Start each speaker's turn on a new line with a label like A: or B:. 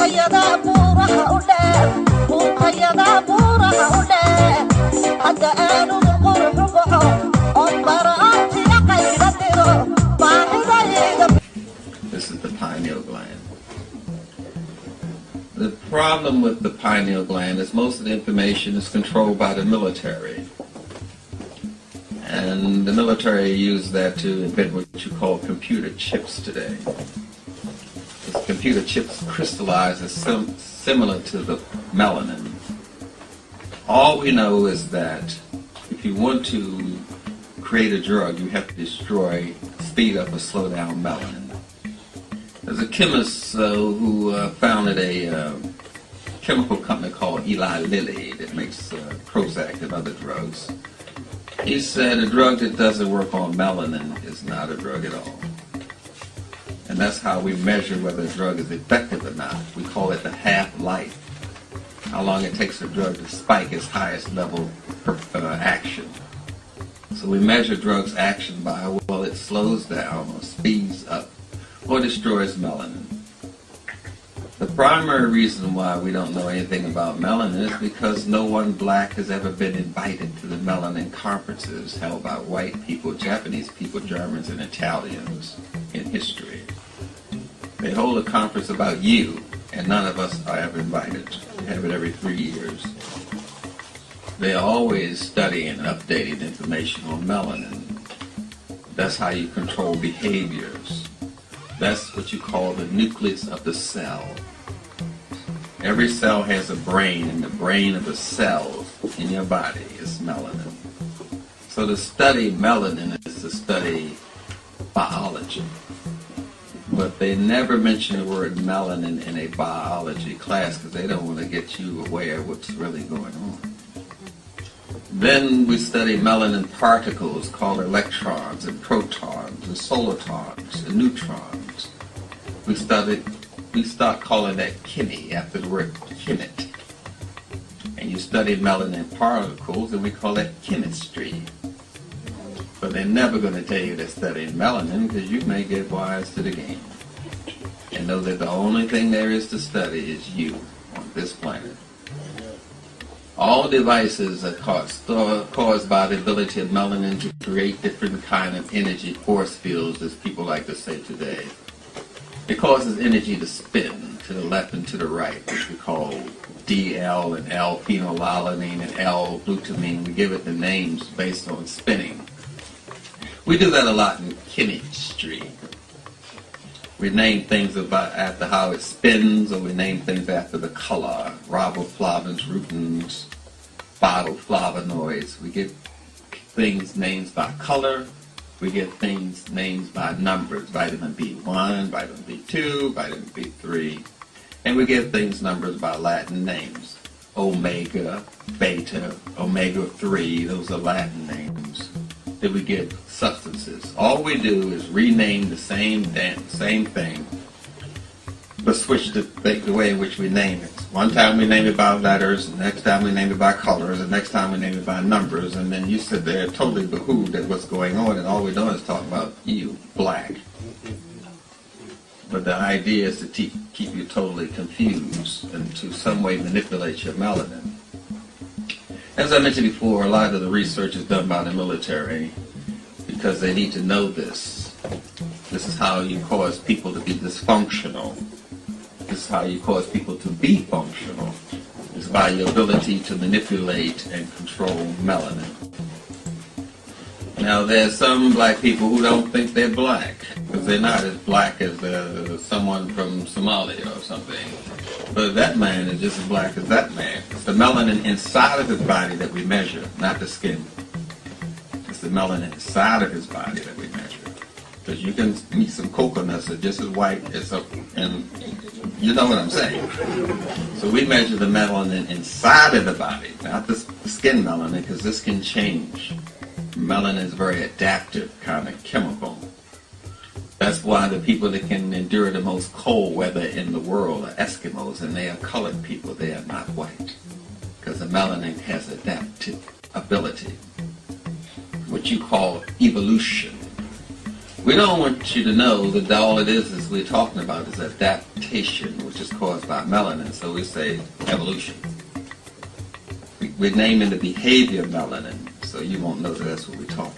A: This is the pineal gland. The problem with the pineal gland is most of the information is controlled by the military. And the military use that to invent what you call computer chips today. This computer chips crystallize as similar to the melanin. All we know is that if you want to create a drug, you have to destroy, speed up, or slow down melanin. There's a chemist who founded a chemical company called Eli Lilly that makes Prozac and other drugs. He said a drug that doesn't work on melanin is not a drug at all. And that's how we measure whether a drug is effective or not. We call it the half-life, how long it takes a drug to spike its highest level action. So we measure drugs' action by, well, it slows down or speeds up or destroys melanin. The primary reason why we don't know anything about melanin is because no one black has ever been invited to the melanin conferences held by white people, Japanese people, Germans, and Italians in history. They hold a conference about you, and none of us are ever invited. They have it every 3 years. They are always studying and updating information on melanin. That's how you control behaviors. That's what you call the nucleus of the cell. Every cell has a brain, and the brain of the cells in your body is melanin. So to study melanin is to study biology. But they never mention the word melanin in a biology class because they don't want to get you aware of what's really going on. Then we study melanin particles called electrons and protons and solitons and neutrons. We start calling that chemi after the word chemet. And you study melanin particles and we call that chemistry. But they're never going to tell you they're studying melanin because you may get wise to the game and know that the only thing there is to study is you on this planet. All devices are caused by the ability of melanin to create different kind of energy force fields, as people like to say today. It causes energy to spin to the left and to the right, which we call DL and L-phenylalanine and L-glutamine. We give it the names based on spinning. We do that a lot in chemistry. We name things after how it spins, or we name things after the color. Riboflavins, rutins, phytoflavonoids. We give things names by color. We give things names by numbers. Vitamin B1, vitamin B2, vitamin B3. And we give things numbers by Latin names. Omega, beta, omega-3, those are Latin names. Then we give substances. All we do is rename the same thing, but switch the way in which we name it. One time we name it by letters, the next time we name it by colors, the next time we name it by numbers, and then you sit there totally behooved at what's going on, and all we're doing is talking about you, black. But the idea is to keep you totally confused and to some way manipulate your melanin. As I mentioned before, a lot of the research is done by the military because they need to know this. This is how you cause people to be dysfunctional. This is how you cause people to be functional. It's by your ability to manipulate and control melanin. Now, there's some black people who don't think they're black because they're not as black as someone from Somalia or something. But that man is just as black as that man. It's the melanin inside of his body that we measure, not the skin. It's the melanin inside of his body that we measure. Because you can meet some coconuts that are just as white as and you know what I'm saying. So we measure the melanin inside of the body, not the skin melanin, because this can change. Melanin is a very adaptive kind of chemical. That's why the people that can endure the most cold weather in the world are Eskimos, and they are colored people. They are not white, because the melanin has adaptive ability, what you call evolution. We don't want you to know that all it is we're talking about is adaptation, which is caused by melanin. So we say evolution. We're naming the behavior of melanin, so you won't know that that's what we're talking